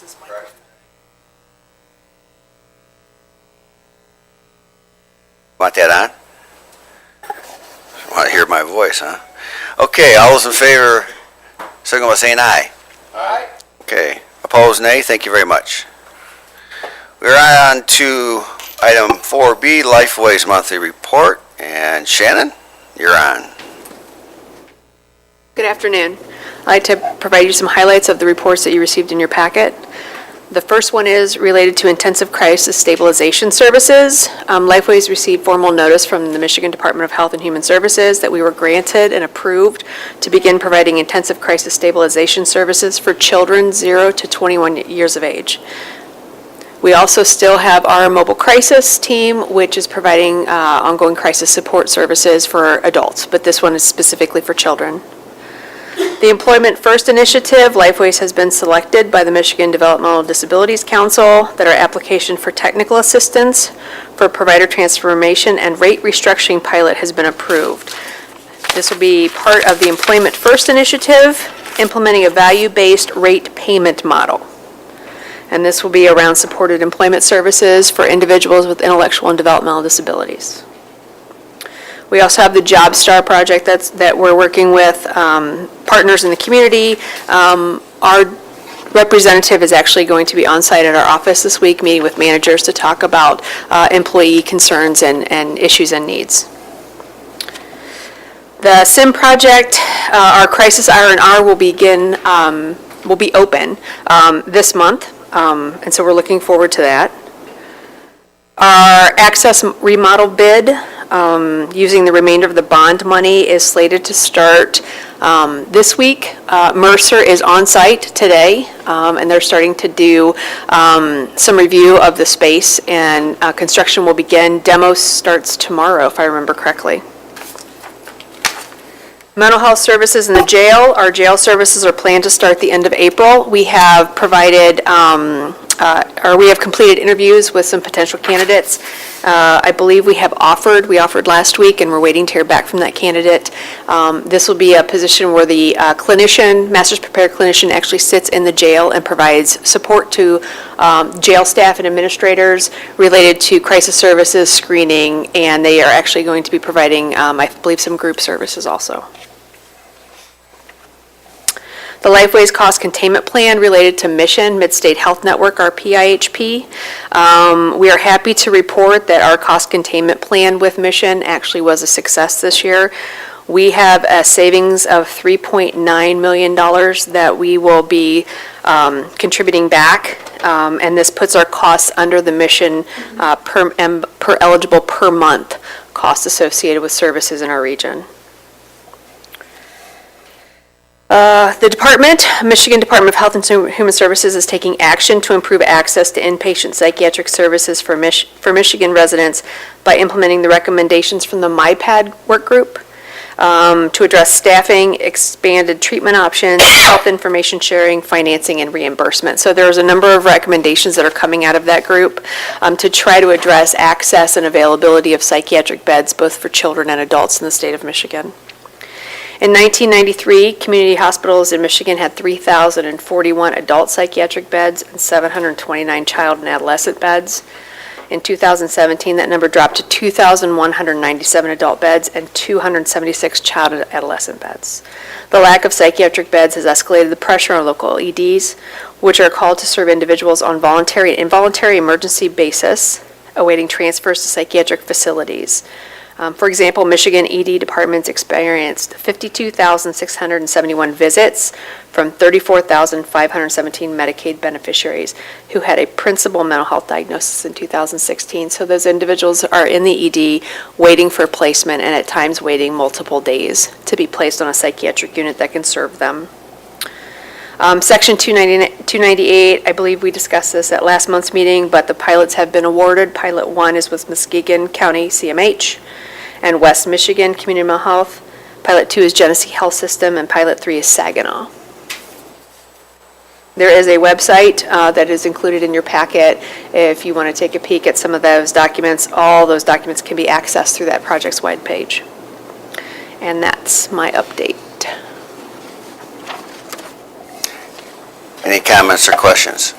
this microphone. Want that on? Want to hear my voice, huh? Okay, all those in favor, signal by saying aye. Aye. Okay, opposed, nay. Thank you very much. We're on to item 4B, Lifeways Monthly Report. And Shannon, you're on. Good afternoon. I'd like to provide you some highlights of the reports that you received in your packet. The first one is related to intensive crisis stabilization services. Lifeways received formal notice from the Michigan Department of Health and Human Services that we were granted and approved to begin providing intensive crisis stabilization services for children 0 to 21 years of age. We also still have our mobile crisis team, which is providing ongoing crisis support services for adults, but this one is specifically for children. The Employment First Initiative, Lifeways has been selected by the Michigan Developmental Disabilities Council that our application for technical assistance for provider transformation and rate restructuring pilot has been approved. This will be part of the Employment First Initiative, implementing a value-based rate payment model. And this will be around supported employment services for individuals with intellectual and developmental disabilities. We also have the Job Star project that we're working with partners in the community. Our representative is actually going to be on site at our office this week, meeting with managers to talk about employee concerns and issues and needs. The SIM project, our crisis R&R will be open this month, and so we're looking forward to that. Our access remodel bid, using the remainder of the bond money, is slated to start this week. Mercer is on site today, and they're starting to do some review of the space, and construction will begin. Demo starts tomorrow, if I remember correctly. Mental health services in the jail. Our jail services are planned to start the end of April. We have provided, we have completed interviews with some potential candidates. I believe we offered last week, and we're waiting to hear back from that candidate. This will be a position where the master's prepared clinician actually sits in the jail and provides support to jail staff and administrators related to crisis services, screening, and they are actually going to be providing, I believe, some group services also. The Lifeways Cost Containment Plan related to Mission Mid-State Health Network, our PIHP. We are happy to report that our cost containment plan with Mission actually was a success this year. We have a savings of $3.9 million that we will be contributing back, and this puts our costs under the Mission per eligible per month cost associated with services in our region. The Michigan Department of Health and Human Services is taking action to improve access to inpatient psychiatric services for Michigan residents by implementing the recommendations from the MyPad work group to address staffing, expanded treatment options, health information sharing, financing, and reimbursement. So there's a number of recommendations that are coming out of that group to try to address access and availability of psychiatric beds both for children and adults in the state of Michigan. In 1993, community hospitals in Michigan had 3,041 adult psychiatric beds and 729 child and adolescent beds. In 2017, that number dropped to 2,197 adult beds and 276 child and adolescent beds. The lack of psychiatric beds has escalated the pressure on local EDs, which are called to serve individuals on voluntary and involuntary emergency basis, awaiting transfers to psychiatric facilities. For example, Michigan ED departments experienced 52,671 visits from 34,517 Medicaid beneficiaries who had a principal mental health diagnosis in 2016. So those individuals are in the ED waiting for placement and at times waiting multiple days to be placed on a psychiatric unit that can serve them. Section 298, I believe we discussed this at last month's meeting, but the pilots have been awarded. Pilot 1 is with Muskegon County CMH and West Michigan Community Mental Health. Pilot 2 is Genesee Health System, and Pilot 3 is Saginaw. There is a website that is included in your packet. If you want to take a peek at some of those documents, all those documents can be accessed through that project's wide page. And that's my update. Any comments or questions?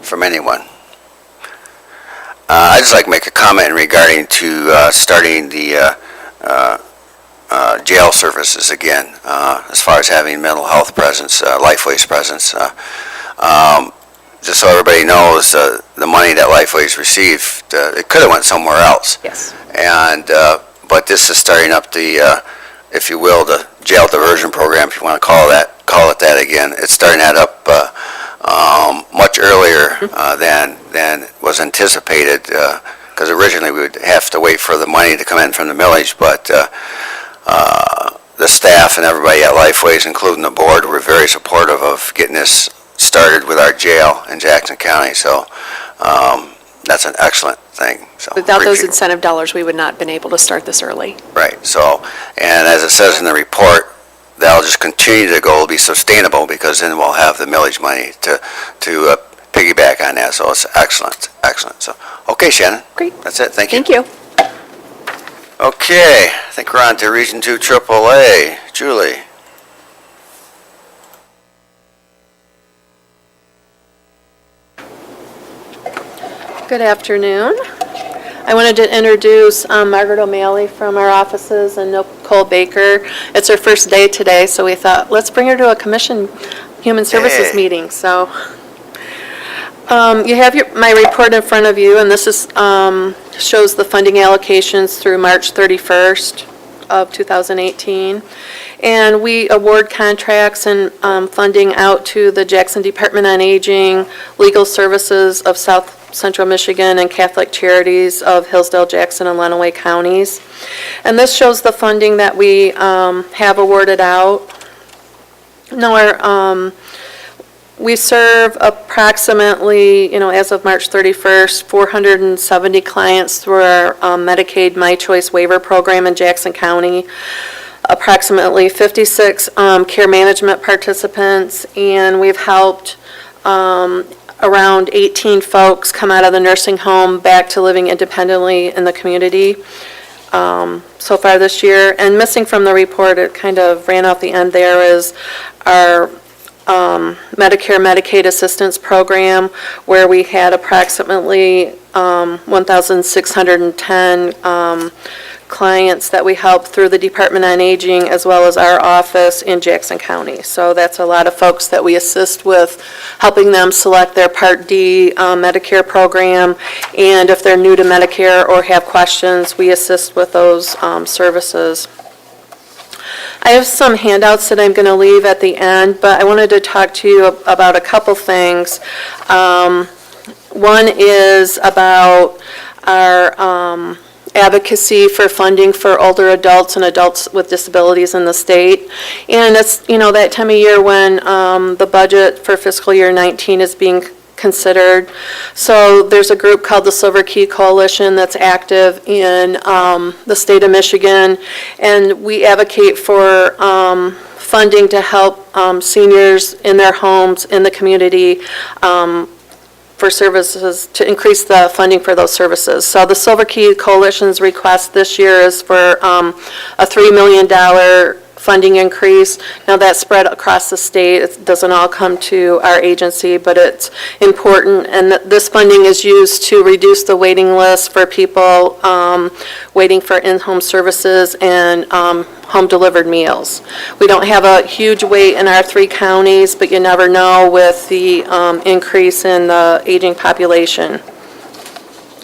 from anyone. I'd just like to make a comment regarding to starting the jail services again, as far as having mental health presence, Lifeway's presence. Just so everybody knows, the money that Lifeway's received, it could have went somewhere else. Yes. And, but this is starting up the, if you will, the jail diversion program, if you want to call it that again. It's starting that up much earlier than was anticipated, because originally we would have to wait for the money to come in from the millage, but the staff and everybody at Lifeways, including the board, were very supportive of getting this started with our jail in Jackson County, so that's an excellent thing. So Without those incentive dollars, we would not have been able to start this early. Right, so, and as it says in the report, that'll just continue to go, be sustainable, because then we'll have the millage money to piggyback on that, so it's excellent, excellent. So, okay, Shannon. Great. That's it, thank you. Thank you. Okay, I think we're on to Region 2 AAA. Julie. Good afternoon. I wanted to introduce Margaret O'Malley from our offices and Nicole Baker. It's her first day today, so we thought, let's bring her to a Commission Human Services Hey. meeting. So you have my report in front of you, and this is shows the funding allocations through March 31st of 2018. And we award contracts and funding out to the Jackson Department on Aging, Legal Services of South Central Michigan, and Catholic Charities of Hillsdale, Jackson, and Lenawee counties. And this shows the funding that we have awarded out. Now, we serve approximately, as of March 31st, 470 clients through our Medicaid My Choice waiver program in Jackson County, approximately 56 care management participants, and we've helped around 18 folks come out of the nursing home back to living independently in the community so far this year. And missing from the report, it kind of ran off the end there, is our Medicare Medicaid assistance program, where we had approximately 1,610 clients that we helped through the Department on Aging as well as our office in Jackson County. So that's a lot of folks that we assist with helping them select their Part D Medicare program, and if they're new to Medicare or have questions, we assist with those services. I have some handouts that I'm going to leave at the end, but I wanted to talk to you about a couple things. One is about our advocacy for funding for older adults and adults with disabilities in the state. And it's, that time of year when the budget for fiscal year 19 is being considered. So there's a group called the Silver Key Coalition that's active in the state of Michigan, and we advocate for funding to help seniors in their homes in the community for services, to increase the funding for those services. So the Silver Key Coalition's request this year is for a $3 million funding increase. Now that's spread across the state. It doesn't all come to our agency, but it's important. And this funding is used to reduce the waiting list for people waiting for in-home services and home-delivered meals. We don't have a huge wait in our 3 counties, but you never know with the increase in the aging population.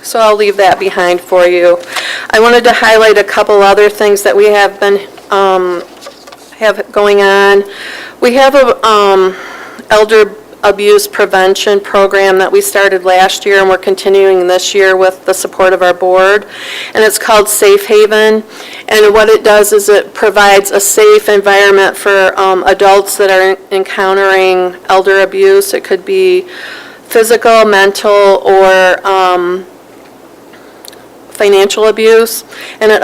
So I'll leave that behind for you. I wanted to highlight a couple other things that we have been have going on. We have a elder abuse prevention program that we started last year, and we're continuing this year with the support of our board, and it's called Safe Haven. And what it does is it provides a safe environment for adults that are encountering elder abuse. It could be physical, mental, or financial abuse, and it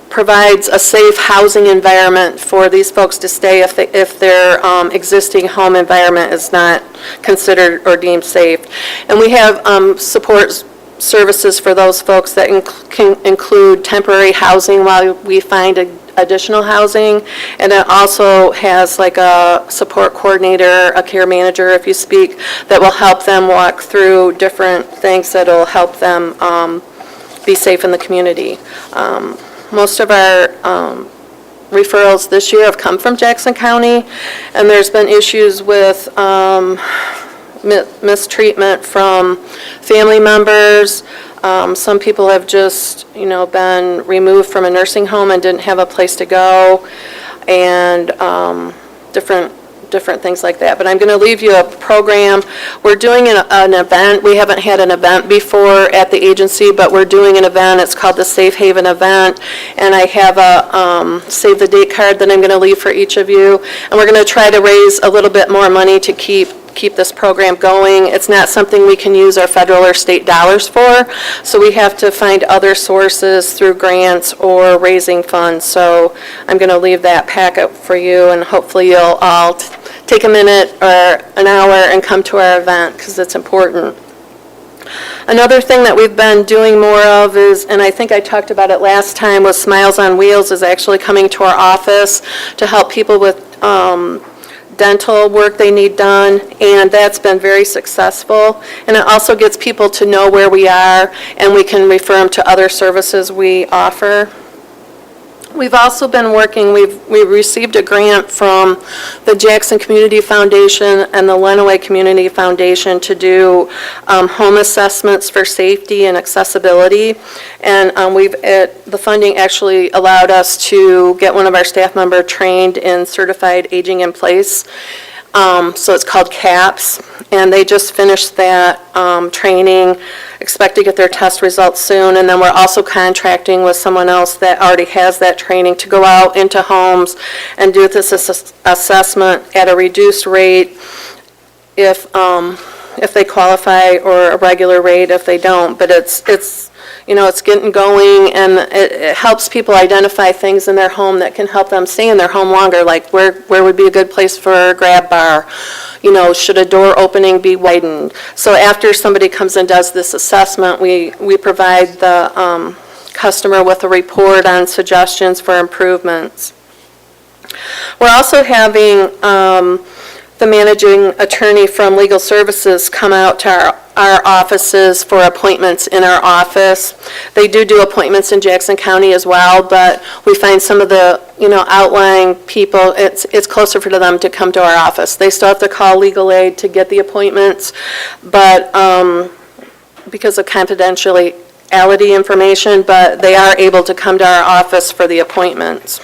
provides a safe housing environment for these folks to stay if their existing home environment is not considered or deemed safe. And we have support services for those folks that can include temporary housing while we find additional housing. And it also has like a support coordinator, a care manager, if you speak, that will help them walk through different things that'll help them be safe in the community. Most of our referrals this year have come from Jackson County, and there's been issues with mistreatment from family members. Some people have just, been removed from a nursing home and didn't have a place to go, and different things like that. But I'm going to leave you a program. We're doing an event. We haven't had an event before at the agency, but we're doing an event. It's called the Safe Haven event, and I have a save the date card that I'm going to leave for each of you. And we're going to try to raise a little bit more money to keep this program going. It's not something we can use our federal or state dollars for, so we have to find other sources through grants or raising funds. So I'm going to leave that packet for you, and hopefully you'll all take a minute or an hour and come to our event, because it's important. Another thing that we've been doing more of is, and I think I talked about it last time, was Smiles on Wheels is actually coming to our office to help people with dental work they need done, and that's been very successful. And it also gets people to know where we are, and we can refer them to other services we offer. We've also been working, we received a grant from the Jackson Community Foundation and the Lenawee Community Foundation to do home assessments for safety and accessibility. And the funding actually allowed us to get one of our staff members trained in certified aging in place. So it's called CAPS, and they just finished that training, expect to get their test results soon, and then we're also contracting with someone else that already has that training to go out into homes and do this assessment at a reduced rate if they qualify, or a regular rate if they don't. But it's getting going, and it helps people identify things in their home that can help them stay in their home longer, like where would be a good place for a grab bar? Should a door opening be widened? So after somebody comes and does this assessment, we provide the customer with a report on suggestions for improvements. We're also having the managing attorney from Legal Services come out to our offices for appointments in our office. They do appointments in Jackson County as well, but we find some of the, outlying people, it's closer for them to come to our office. They still have to call legal aid to get the appointments, but because of confidentiality information, but they are able to come to our office for the appointments.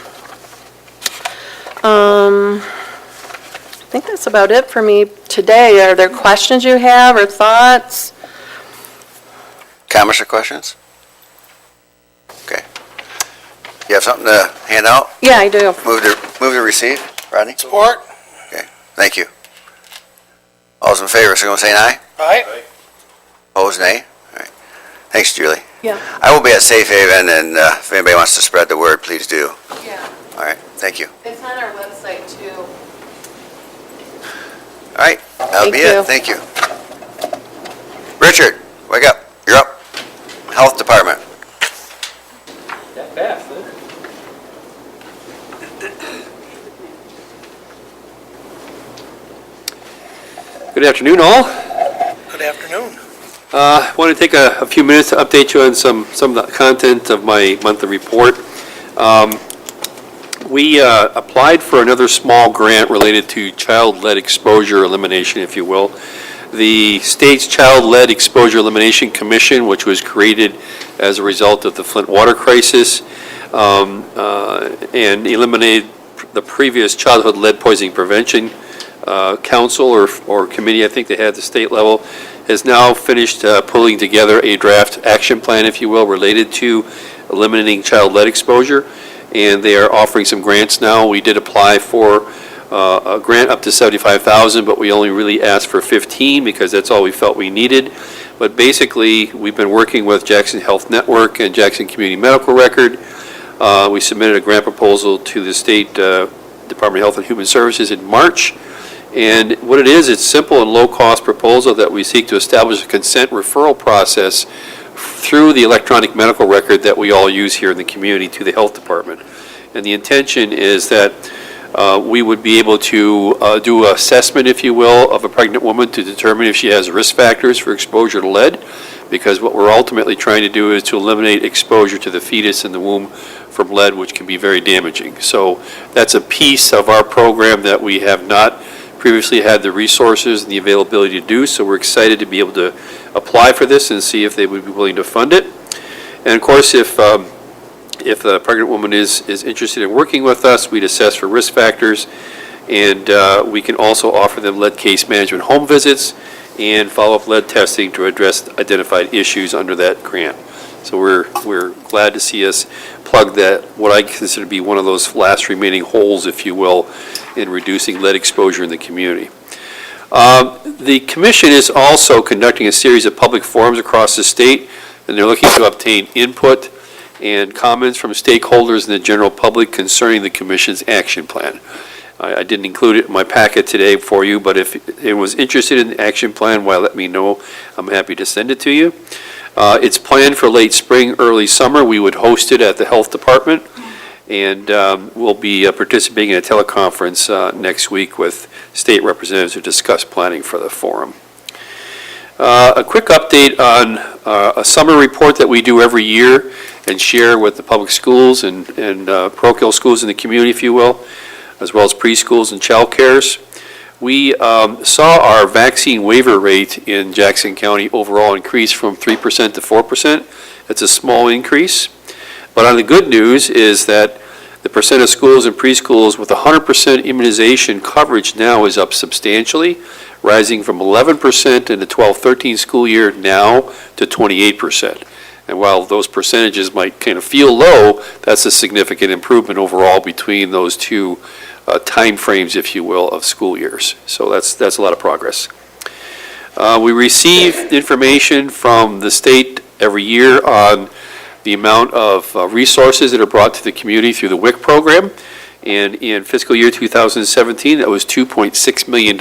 I think that's about it for me today. Are there questions you have or thoughts? Comments or questions? Okay. You have something to hand out? Yeah, I do. Move to receive. Rodney? Support. Okay, thank you. All those in favor, so going to say aye? Aye. Opposed, nay? All right. Thanks, Julie. Yeah. I will be at Safe Haven, and if anybody wants to spread the word, please do. Yeah. All right, thank you. It's on our website too. All right, that'll be Thank you. it. Thank you. Richard, wake up. You're up. Health Department. That fast, huh? Good afternoon, all. Good afternoon. I want to take a few minutes to update you on some of the content of my monthly report. We applied for another small grant related to child-led exposure elimination, if you will. The state's Child-Led Exposure Elimination Commission, which was created as a result of the Flint water crisis, and eliminated the previous Childhood Lead Poisoning Prevention Council or committee, I think they had at the state level, has now finished pulling together a draft action plan, if you will, related to eliminating child lead exposure, and they are offering some grants now. We did apply for a grant up to $75,000, but we only really asked for 15 because that's all we felt we needed. But basically, we've been working with Jackson Health Network and Jackson Community Medical Record. We submitted a grant proposal to the State Department of Health and Human Services in March. And what it is, it's simple and low-cost proposal that we seek to establish a consent referral process through the electronic medical record that we all use here in the community to the health department. And the intention is that we would be able to do an assessment, if you will, of a pregnant woman to determine if she has risk factors for exposure to lead, because what we're ultimately trying to do is to eliminate exposure to the fetus in the womb from lead, which can be very damaging. So that's a piece of our program that we have not previously had the resources and the availability to do, so we're excited to be able to apply for this and see if they would be willing to fund it. And of course, if the pregnant woman is interested in working with us, we'd assess for risk factors, and we can also offer them lead case management home visits and follow-up lead testing to address identified issues under that grant. So we're glad to see us plug that, what I consider to be one of those last remaining holes, if you will, in reducing lead exposure in the community. The commission is also conducting a series of public forums across the state, and they're looking to obtain input and comments from stakeholders and the general public concerning the commission's action plan. I didn't include it in my packet today for you, but if anyone was interested in the action plan, why, let me know. I'm happy to send it to you. It's planned for late spring, early summer. We would host it at the health department, and we'll be participating in a teleconference next week with state representatives to discuss planning for the forum. A quick update on a summer report that we do every year and share with the public schools and parochial schools in the community, if you will, as well as preschools and child cares. We saw our vaccine waiver rate in Jackson County overall increase from 3% to 4%. It's a small increase. But on the good news is that the percent of schools and preschools with 100% immunization coverage now is up substantially, rising from 11% in the 12-13 school year now to 28%. And while those percentages might kind of feel low, that's a significant improvement overall between those two time frames, if you will, of school years. So that's a lot of progress. We receive information from the state every year on the amount of resources that are brought to the community through the WIC program. And in fiscal year 2017, that was $2.6 million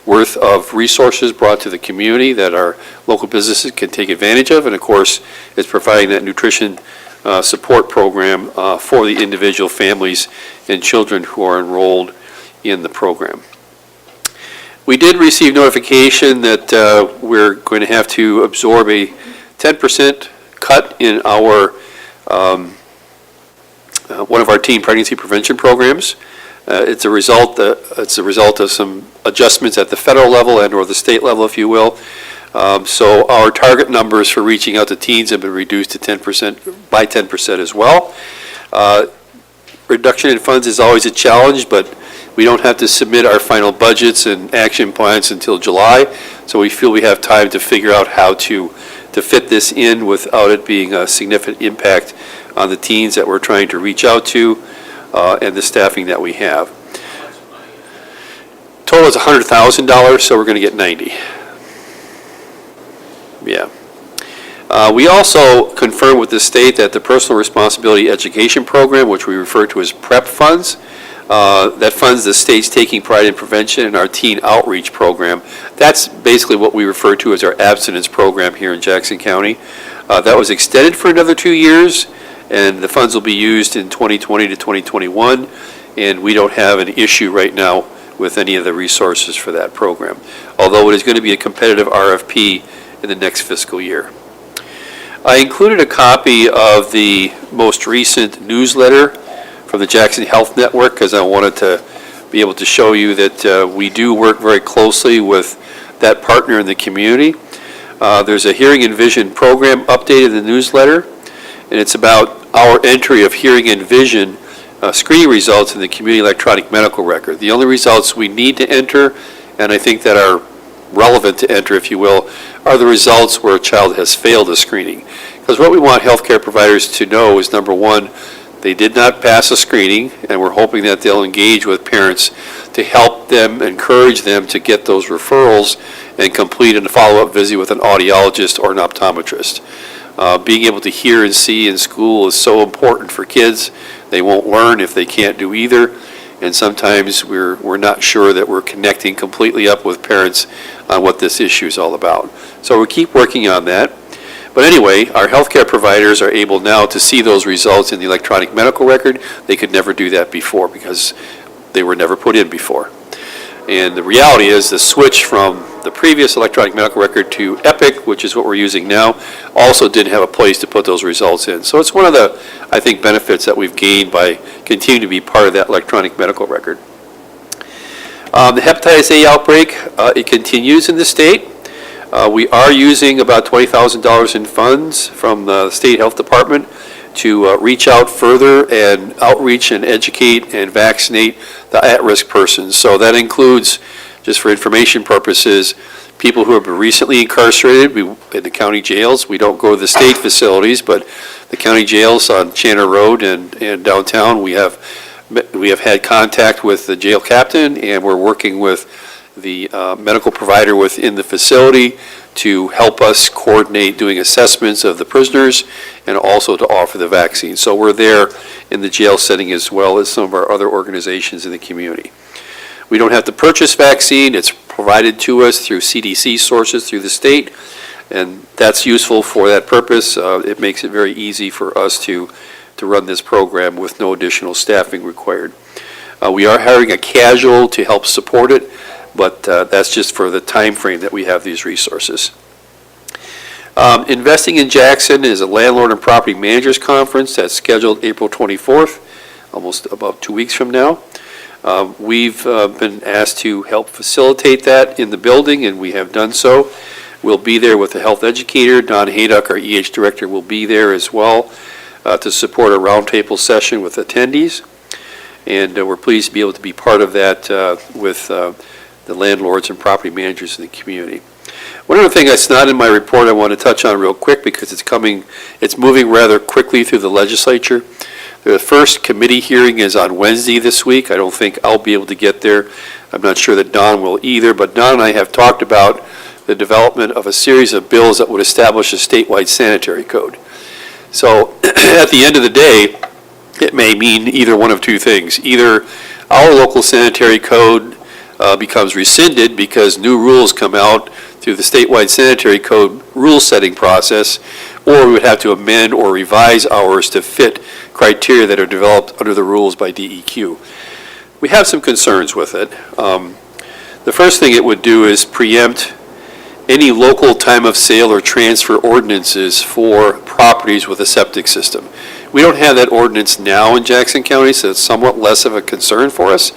worth of resources brought to the community that our local businesses can take advantage of. And of course, it's providing that nutrition support program for the individual families and children who are enrolled in the program. We did receive notification that we're going to have to absorb a 10% cut in our one of our teen pregnancy prevention programs. It's a result of some adjustments at the federal level and or the state level, if you will. So our target numbers for reaching out to teens have been reduced to 10% by 10% as well. Reduction in funds is always a challenge, but we don't have to submit our final budgets and action plans until July. So we feel we have time to figure out how to fit this in without it being a significant impact on the teens that we're trying to reach out to and the staffing that we have. Total is $100,000, so we're going to get 90. Yeah. We also confirmed with the state that the Personal Responsibility Education Program, which we refer to as PREP funds, that funds the state's Taking Pride in Prevention and our Teen Outreach Program. That's basically what we refer to as our abstinence program here in Jackson County. That was extended for another 2 years, and the funds will be used in 2020 to 2021, and we don't have an issue right now with any of the resources for that program, although it is going to be a competitive RFP in the next fiscal year. I included a copy of the most recent newsletter from the Jackson Health Network because I wanted to be able to show you that we do work very closely with that partner in the community. There's a Hearing and Vision program update in the newsletter, and it's about our entry of hearing and vision screening results in the community electronic medical record. The only results we need to enter, and I think that are relevant to enter, if you will, are the results where a child has failed a screening. Because what we want healthcare providers to know is, number one, they did not pass a screening, and we're hoping that they'll engage with parents to help them, encourage them to get those referrals and complete a follow-up visit with an audiologist or an optometrist. Being able to hear and see in school is so important for kids. They won't learn if they can't do either. And sometimes we're not sure that we're connecting completely up with parents on what this issue is all about. So we keep working on that. But anyway, our healthcare providers are able now to see those results in the electronic medical record. They could never do that before because they were never put in before. And the reality is the switch from the previous electronic medical record to Epic, which is what we're using now, also didn't have a place to put those results in. So it's one of the, I think, benefits that we've gained by continuing to be part of that electronic medical record. The hepatitis A outbreak, it continues in the state. We are using about $20,000 in funds from the State Health Department to reach out further and outreach and educate and vaccinate the at-risk persons. So that includes, just for information purposes, people who have been recently incarcerated in the county jails. We don't go to the state facilities, but the county jails on Channer Road and downtown, we have had contact with the jail captain, and we're working with the medical provider within the facility to help us coordinate doing assessments of the prisoners and also to offer the vaccine. So we're there in the jail setting as well as some of our other organizations in the community. We don't have to purchase vaccine. It's provided to us through CDC sources through the state, and that's useful for that purpose. It makes it very easy for us to run this program with no additional staffing required. We are hiring a casual to help support it, but that's just for the time frame that we have these resources. Investing in Jackson is a landlord and property managers conference that's scheduled April 24th, almost about 2 weeks from now. We've been asked to help facilitate that in the building, and we have done so. We'll be there with the health educator. Don Hayduck, our EH director, will be there as well to support a roundtable session with attendees. And we're pleased to be able to be part of that with the landlords and property managers in the community. One other thing that's not in my report I want to touch on real quick because it's moving rather quickly through the legislature. The first committee hearing is on Wednesday this week. I don't think I'll be able to get there. I'm not sure that Don will either, but Don and I have talked about the development of a series of bills that would establish a statewide sanitary code. So at the end of the day, it may mean either one of two things. Either our local sanitary code becomes rescinded because new rules come out through the statewide sanitary code rule-setting process, or we would have to amend or revise ours to fit criteria that are developed under the rules by DEQ. We have some concerns with it. The first thing it would do is preempt any local time of sale or transfer ordinances for properties with a septic system. We don't have that ordinance now in Jackson County, so it's somewhat less of a concern for us,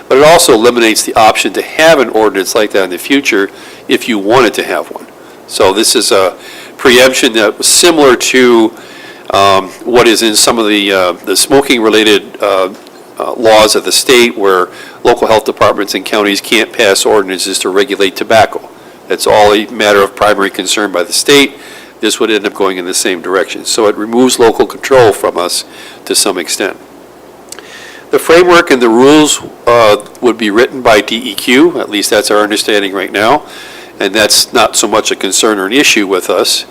but it also eliminates the option to have an ordinance like that in the future if you wanted to have one. So this is a preemption that was similar to what is in some of the smoking-related laws of the state where local health departments and counties can't pass ordinances to regulate tobacco. That's all a matter of primary concern by the state. This would end up going in the same direction. So it removes local control from us to some extent. The framework and the rules would be written by DEQ, at least that's our understanding right now, and that's not so much a concern or an issue with us.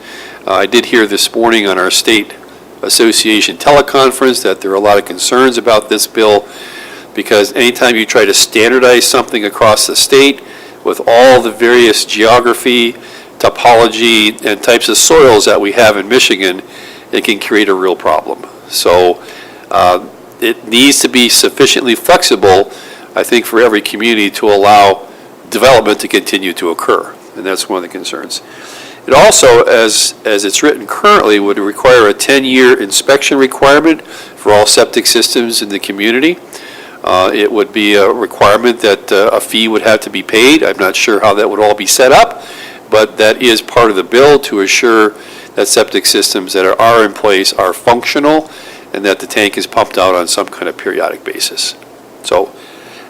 I did hear this morning on our state association teleconference that there are a lot of concerns about this bill because anytime you try to standardize something across the state with all the various geography, topology, and types of soils that we have in Michigan, it can create a real problem. So it needs to be sufficiently flexible, I think, for every community to allow development to continue to occur, and that's one of the concerns. It also, as it's written currently, would require a 10-year inspection requirement for all septic systems in the community. It would be a requirement that a fee would have to be paid. I'm not sure how that would all be set up, but that is part of the bill to assure that septic systems that are in place are functional and that the tank is pumped out on some kind of periodic basis. So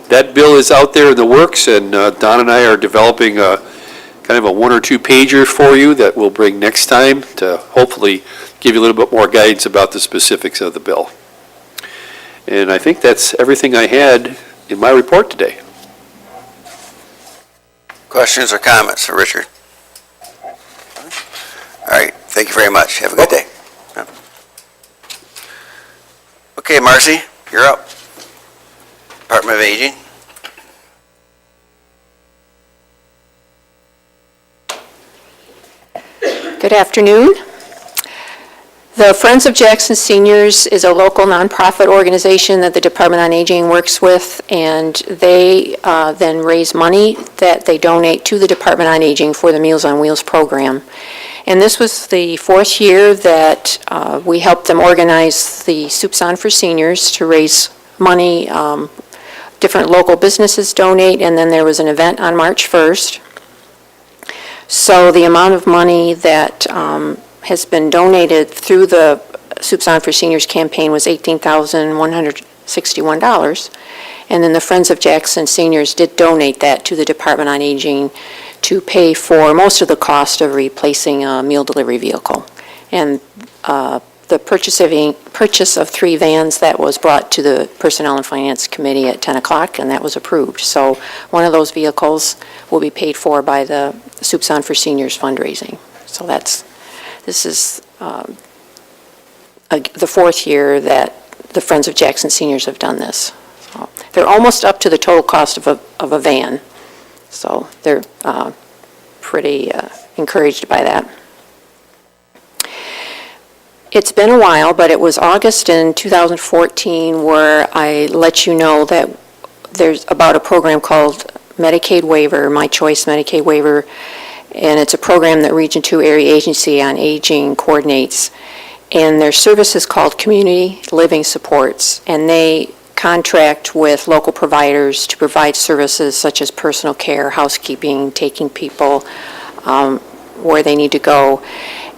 that bill is out there in the works, and Don and I are developing a kind of a 1 or 2 pager for you that we'll bring next time to hopefully give you a little bit more guidance about the specifics of the bill. And I think that's everything I had in my report today. Questions or comments for Richard? All right, thank you very much. Have a good day. Okay, Marcy, you're up. Department of Aging. Good afternoon. The Friends of Jackson Seniors is a local nonprofit organization that the Department on Aging works with, and they then raise money that they donate to the Department on Aging for the Meals on Wheels program. And this was the 4th year that we helped them organize the Soups On for Seniors to raise money. Different local businesses donate, and then there was an event on March 1st. So the amount of money that has been donated through the Soups On for Seniors campaign was $18,161. And then the Friends of Jackson Seniors did donate that to the Department on Aging to pay for most of the cost of replacing a meal delivery vehicle. And the purchase of 3 vans, that was brought to the Personnel and Finance Committee at 10 o'clock, and that was approved. So one of those vehicles will be paid for by the Soups On for Seniors fundraising. So this is the 4th year that the Friends of Jackson Seniors have done this. So they're almost up to the total cost of a van. So they're pretty encouraged by that. It's been a while, but it was August in 2014 where I let you know that there's about a program called Medicaid Waiver, My Choice Medicaid Waiver, and it's a program that Region 2 Area Agency on Aging coordinates, and their service is called Community Living Supports, and they contract with local providers to provide services such as personal care, housekeeping, taking people where they need to go.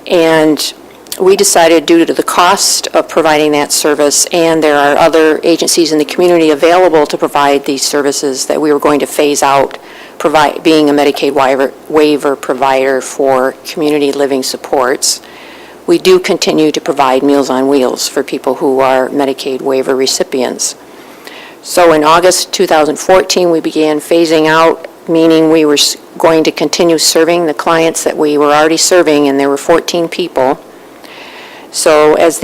And we decided, due to the cost of providing that service, and there are other agencies in the community available to provide these services, that we were going to phase out being a Medicaid waiver provider for community living supports. We do continue to provide Meals on Wheels for people who are Medicaid waiver recipients. So in August 2014, we began phasing out, meaning we were going to continue serving the clients that we were already serving, and there were 14 people. So as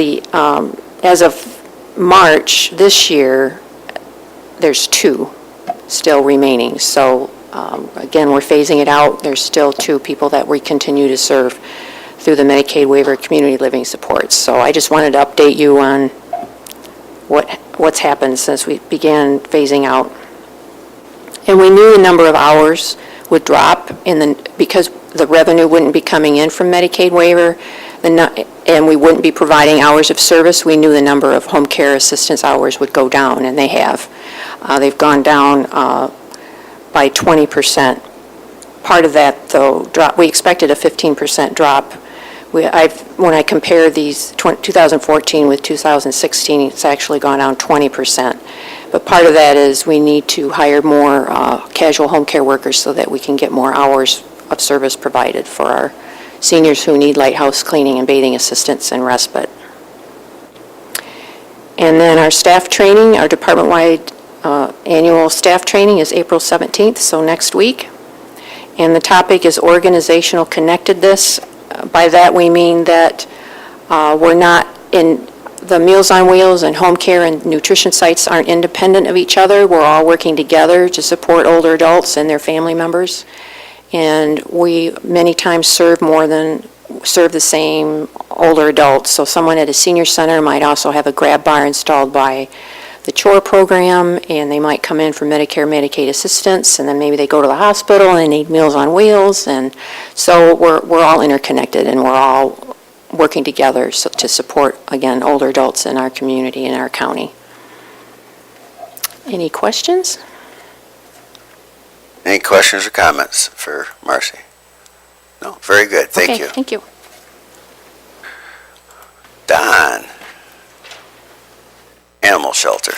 of March this year, there's 2 still remaining. So again, we're phasing it out. There's still 2 people that we continue to serve through the Medicaid waiver community living supports. So I just wanted to update you on what's happened since we began phasing out. And we knew the number of hours would drop because the revenue wouldn't be coming in from Medicaid waiver, and we wouldn't be providing hours of service. We knew the number of home care assistance hours would go down, and they have. They've gone down by 20%. Part of that, though, we expected a 15% drop. When I compare these 2014 with 2016, it's actually gone down 20%. But part of that is we need to hire more casual home care workers so that we can get more hours of service provided for our seniors who need lighthouse cleaning and bathing assistance and respite. And then our staff training, our department-wide annual staff training is April 17th, so next week. And the topic is organizational connectedness. By that we mean that we're not in the Meals on Wheels and home care and nutrition sites aren't independent of each other. We're all working together to support older adults and their family members. And we many times serve the same older adults. So someone at a senior center might also have a grab bar installed by the chore program, and they might come in for Medicare, Medicaid assistance, and then maybe they go to the hospital and they need Meals on Wheels. And so we're all interconnected, and we're all working together to support, again, older adults in our community, in our county. Any questions? Any questions or comments for Marcy? No, very good, thank Okay, you. thank you. Don, Animal Shelter.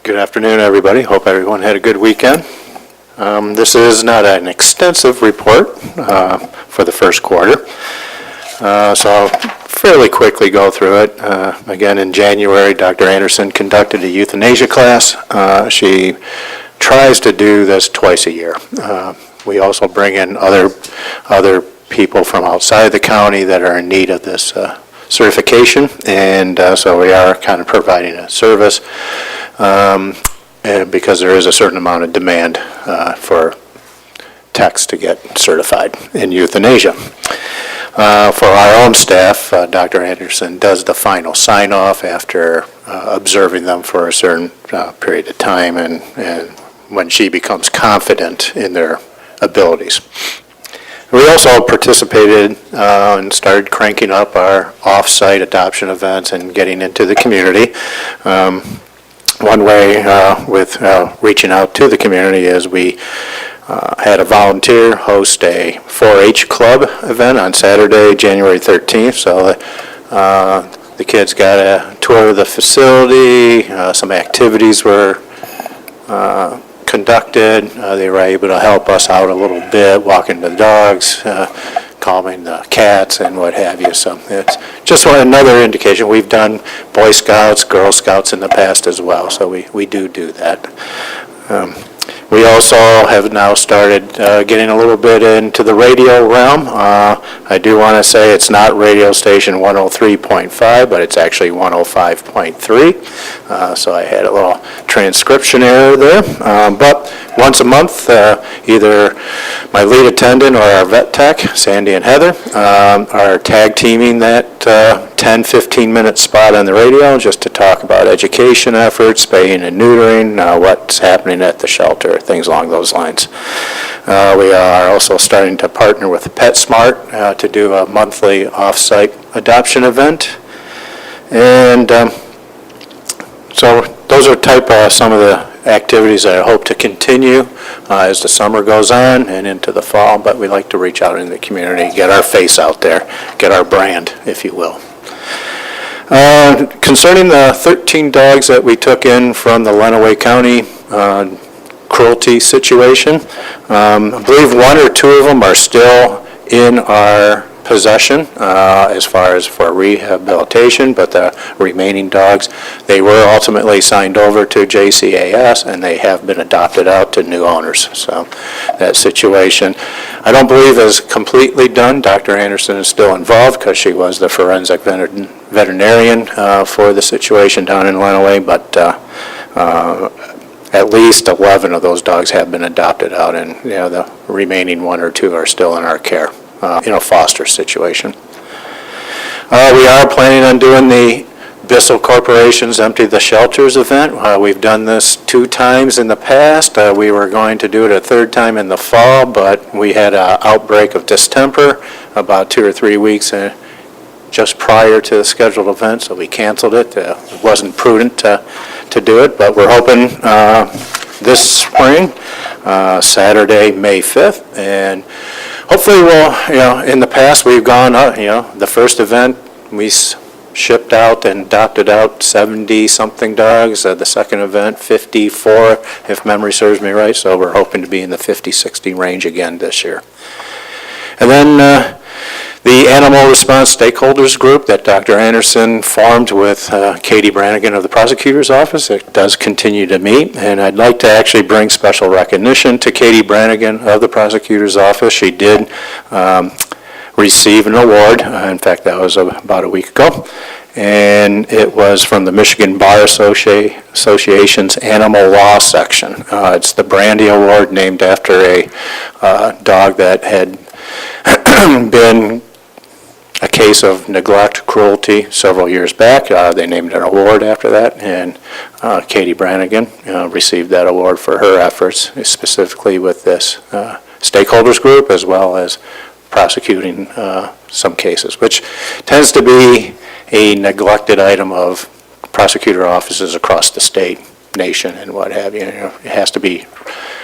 Good afternoon, everybody. Hope everyone had a good weekend. This is not an extensive report for the first quarter, so I'll fairly quickly go through it. Again, in January, Dr. Anderson conducted a euthanasia class. She tries to do this twice a year. We also bring in other people from outside the county that are in need of this certification, and so we are kind of providing a service. And because there is a certain amount of demand for techs to get certified in euthanasia. For our own staff, Dr. Anderson does the final sign-off after observing them for a certain period of time and when she becomes confident in their abilities. We also participated and started cranking up our off-site adoption events and getting into the community. One way with reaching out to the community is we had a volunteer host a 4-H club event on Saturday, January 13th. So the kids got a tour of the facility, some activities were conducted. They were able to help us out a little bit, walking the dogs, calming the cats and what have you. So it's just another indication. We've done Boy Scouts, Girl Scouts in the past as well, so we do that. We also have now started getting a little bit into the radio realm. I do want to say it's not radio station 103.5, but it's actually 105.3. So I had a little transcription error there. But once a month, either my lead attendant or our vet tech, Sandy and Heather, are tag teaming that 10-15-minute spot on the radio just to talk about education efforts, spaying and neutering, what's happening at the shelter, things along those lines. We are also starting to partner with PetSmart to do a monthly off-site adoption event. And so those are some of the activities that I hope to continue as the summer goes on and into the fall, but we like to reach out in the community, get our face out there, get our brand, if you will. Concerning the 13 dogs that we took in from the Lenawee County cruelty situation, I believe 1 or 2 of them are still in our possession as far as for rehabilitation, but the remaining dogs, they were ultimately signed over to JCAS and they have been adopted out to new owners. So that situation, I don't believe is completely done. Dr. Anderson is still involved because she was the forensic veterinarian for the situation down in Lenawee, but at least 11 of those dogs have been adopted out, and the remaining 1 or 2 are still in our care. In a foster situation. We are planning on doing the Bissell Corporation's Empty the Shelters event. We've done this 2 times in the past. We were going to do it a 3rd time in the fall, but we had an outbreak of distemper about 2 or 3 weeks just prior to the scheduled event, so we canceled it. It wasn't prudent to do it, but we're hoping this spring, Saturday, May 5th, and hopefully we'll, in the past we've gone, the first event we shipped out and adopted out 70-something dogs. The second event, 54, if memory serves me right. So we're hoping to be in the 50-60 range again this year. And then the Animal Response Stakeholders Group that Dr. Anderson formed with Katie Brannigan of the Prosecutor's Office, it does continue to meet, and I'd like to actually bring special recognition to Katie Brannigan of the Prosecutor's Office. She did receive an award. In fact, that was about a week ago, and it was from the Michigan Bar Association's Animal Law section. It's the Brandy Award, named after a dog that had been a case of neglect, cruelty several years back. They named an award after that, and Katie Brannigan received that award for her efforts, specifically with this stakeholders group, as well as prosecuting some cases, which tends to be a neglected item of prosecutor offices across the state, nation, and what have you. It has to be,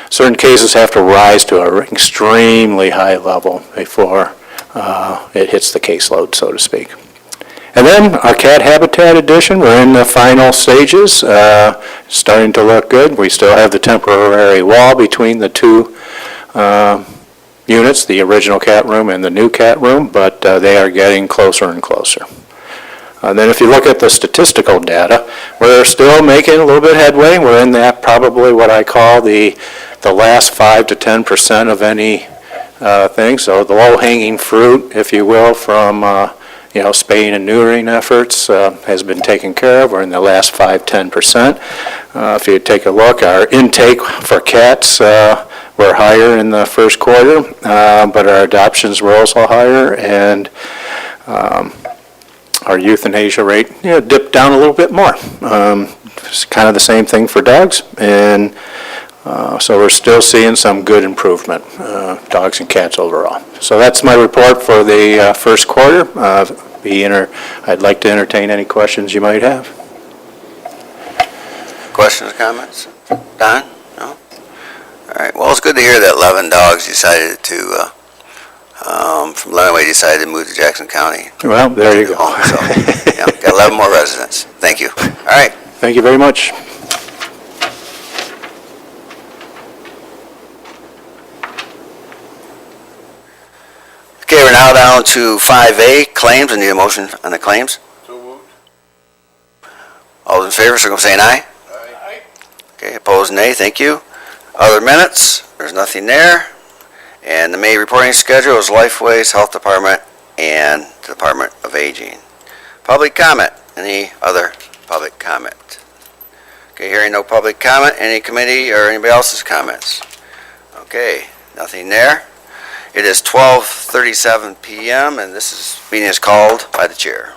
certain cases have to rise to an extremely high level before it hits the caseload, so to speak. And then our cat habitat edition, we're in the final stages, starting to look good. We still have the temporary wall between the 2 units, the original cat room and the new cat room, but they are getting closer and closer. And then if you look at the statistical data, we're still making a little bit of headway. We're in that probably what I call the last 5 to 10% of any thing. So the low-hanging fruit, if you will, from spaying and neutering efforts has been taken care of. We're in the last 5-10%. If you take a look, our intake for cats, we're were higher in the first quarter, but our adoptions were also higher, and our euthanasia rate, dipped down a little bit more. It's kind of the same thing for dogs, and so we're still seeing some good improvement, dogs and cats overall. So that's my report for the first quarter. I'd like to entertain any questions you might have. Questions, comments? Don? No? All right, well, it's good to hear that 11 dogs decided to, from Lenawee decided to move to Jackson County. Well, there you go. So, yeah, got 11 more residents. Thank you. All right. Thank you very much. Okay, we're now down to 5A, claims. I need a motion on the claims. All those in favor, so saying aye. Aye. Okay, opposed, nay. Thank you. Other minutes, there's nothing there. And the May reporting schedule is Lifeways, Health Department, and Department of Aging. Public comment. Any other public comment? Okay, hearing no public comment. Any committee or anybody else's comments? Okay, nothing there. It is 12:37 p.m. and this meeting is called by the chair.